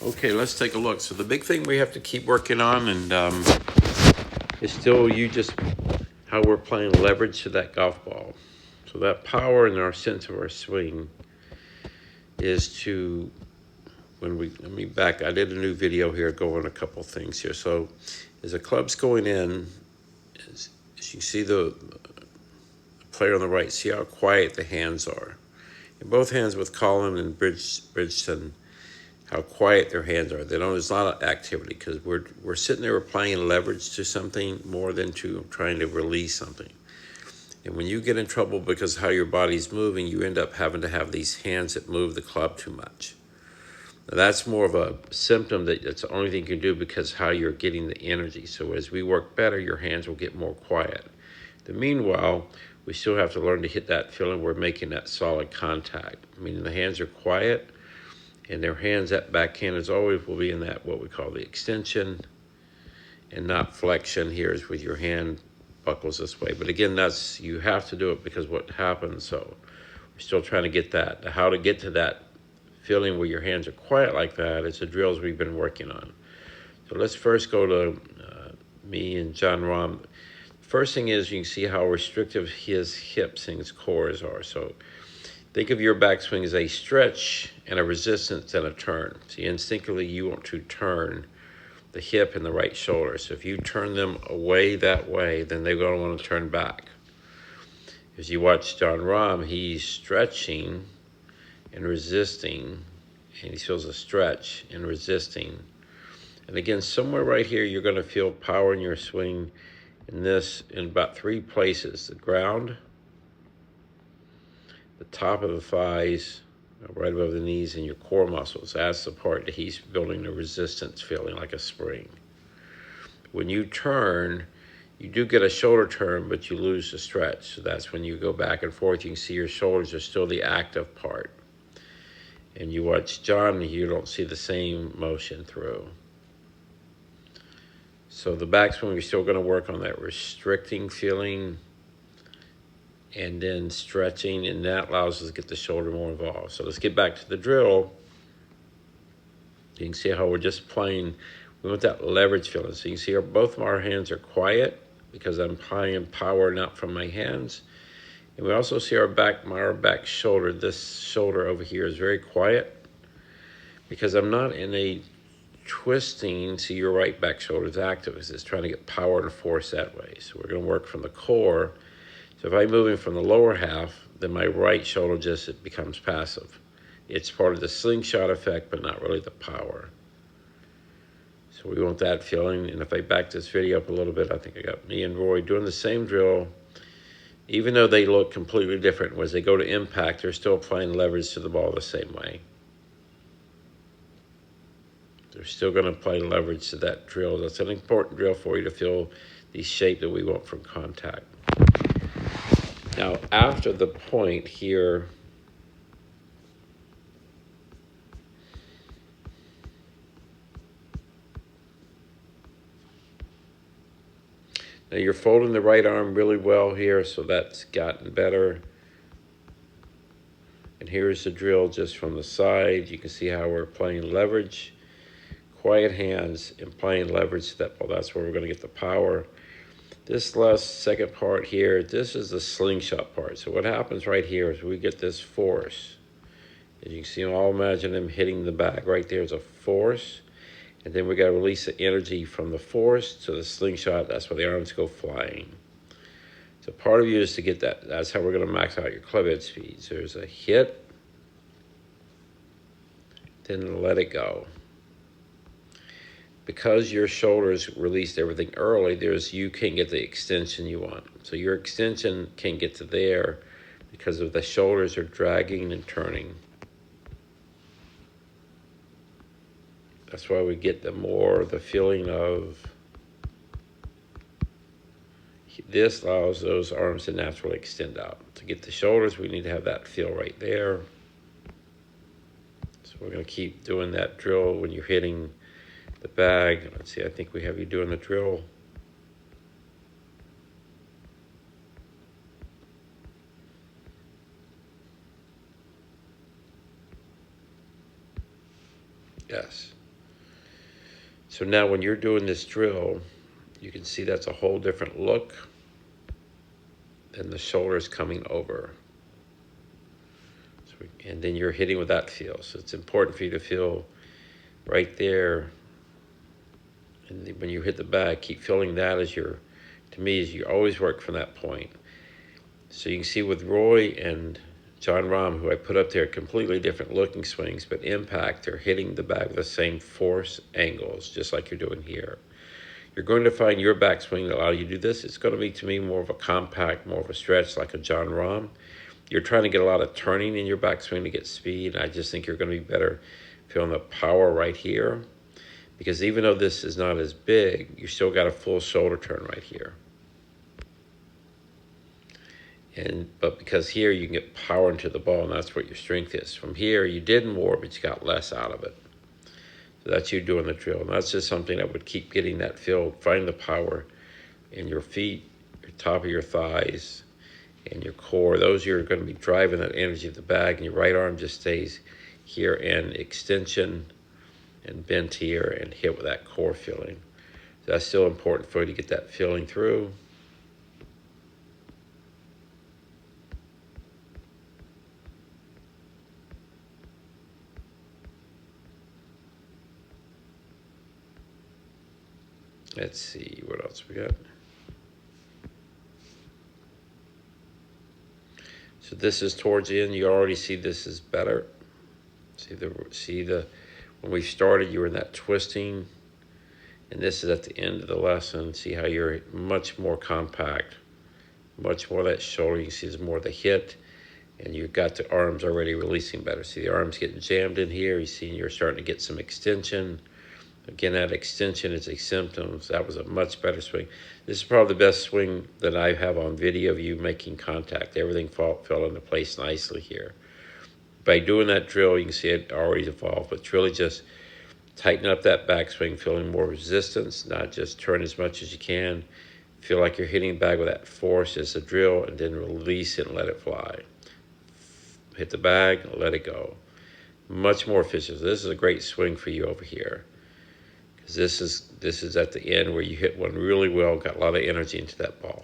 Okay, let's take a look. So the big thing we have to keep working on and is still just how we're playing leverage to that golf ball. So that power and our sense of our swing is to, let me back, I did a new video here going a couple things here. So as the club's going in, as you see the player on the right, see how quiet the hands are. In both hands with Collin and Bridgestone, how quiet their hands are. They don't. There's a lot of activity because we're sitting there, we're playing leverage to something more than to trying to release something. And when you get in trouble because of how your body's moving, you end up having to have these hands that move the club too much. Now, that's more of a symptom that it's the only thing you can do because how you're getting the energy. So as we work better, your hands will get more quiet. Meanwhile, we still have to learn to hit that feeling we're making that solid contact. Meaning the hands are quiet, and their hands, that backhand is always will be in that what we call the extension and not flexion. Here is with your hand buckles this way. But again, that's, you have to do it because what happens. So we're still trying to get that. How to get to that feeling where your hands are quiet like that is the drills we've been working on. So let's first go to me and Jon Rahm. First thing is you can see how restrictive his hips and his cores are. So think of your backswing as a stretch and a resistance and a turn. See, instinctively you want to turn the hip and the right shoulder. So if you turn them away that way, then they're going to want to turn back. As you watch Jon Rahm, he's stretching and resisting, and he feels a stretch and resisting. And again, somewhere right here, you're going to feel power in your swing in about three places: the ground, the top of the thighs, right above the knees, and your core muscles. That's the part that he's building the resistance, feeling like a spring. When you turn, you do get a shoulder turn, but you lose the stretch. So that's when you go back and forth. You can see your shoulders are still the active part. And you watch Jon, you don't see the same motion through. So the backswing, we're still going to work on that restricting feeling and then stretching, and that allows us to get the shoulder more involved. So let's get back to the drill. You can see how we're just playing. We want that leverage feeling. So you can see both of our hands are quiet because I'm applying power not from my hands. And we also see our back shoulder. This shoulder over here is very quiet because I'm not in a twisting. See, your right back shoulder is active because it's trying to get power and force that way. So we're going to work from the core. So if I'm moving from the lower half, then my right shoulder it becomes passive. It's part of the slingshot effect, but not really the power. So we want that feeling. And if I back this video up a little bit, I think I got me and Roy doing the same drill. Even though they look completely different, as they go to impact, they're still applying leverage to the ball the same way. They're still going to apply leverage to that drill. That's an important drill for you to feel the shape that we want from contact. Now, after the point here, now you're folding the right arm really well here, so that's gotten better. And here's the drill just from the side. You can see how we're playing leverage, quiet hands, and playing leverage to that ball. That's where we're going to get the power. This last second part here, this is the slingshot part. So what happens right here is we get this force. As you can see, I'll imagine them hitting the bag. Right there is a force. And then we got to release the energy from the force to the slingshot. That's where the arms go flying. So part of you is to get that. That's how we're going to max out your club head speeds. There's a hit, then let it go. Because your shoulders released everything early, you can't get the extension you want. So your extension can't get to there because of the shoulders are dragging and turning. That's why we get the feeling of this allows those arms to naturally extend out. To get the shoulders, we need to have that feel right there. So we're going to keep doing that drill when you're hitting the bag. Let's see, I think we have you doing the drill. Yes. So now when you're doing this drill, you can see that's a whole different look than the shoulders coming over. So, and then you're hitting with that feel. So it's important for you to feel right there. And when you hit the bag, keep feeling that as your, to me, is you always work from that point. So you can see with Roy and Jon Rahm, who I put up there, completely different looking swings, but impact, they're hitting the bag with the same force angles, just like you're doing here. You're going to find your backswing that allows you to do this. It's going to be, to me, more of a compact, more of a stretch, like a Jon Rahm. You're trying to get a lot of turning in your backswing to get speed. I just think you're going to be better feeling the power right here, because even though this is not as big, you still got a full shoulder turn right here. But because here you can get power into the ball, and that's what your strength is. From here, you did more, but you got less out of it. So that's you doing the drill. And that's just something that would keep getting that feel. Find the power in your feet, your top of your thighs, and your core. Those are going to be driving that energy of the bag, and your right arm just stays here in extension and bent here and hit with that core feeling. So that's still important for you to get that feeling through. Let's see what else we got. So this is towards the end. You already see this is better. See the when we started, you were in that twisting, and this is at the end of the lesson. See how you're much more compact, much more of that shoulder. You can see there's more of the hit, and you've got the arms already releasing better. See the arms getting jammed in here. You see you're starting to get some extension. Again, that extension is a symptom. That was a much better swing. This is probably the best swing that I have on video of you making contact. Everything fell into place nicely here. By doing that drill, you can see it already evolved, but it's really just tighten up that backswing, feeling more resistance, not just turn as much as you can. Feel like you're hitting the bag with that force as a drill, and then release it and let it fly. Hit the bag, let it go. Much more efficient. This is a great swing for you over here. This is at the end where you hit one really well, got a lot of energy into that ball.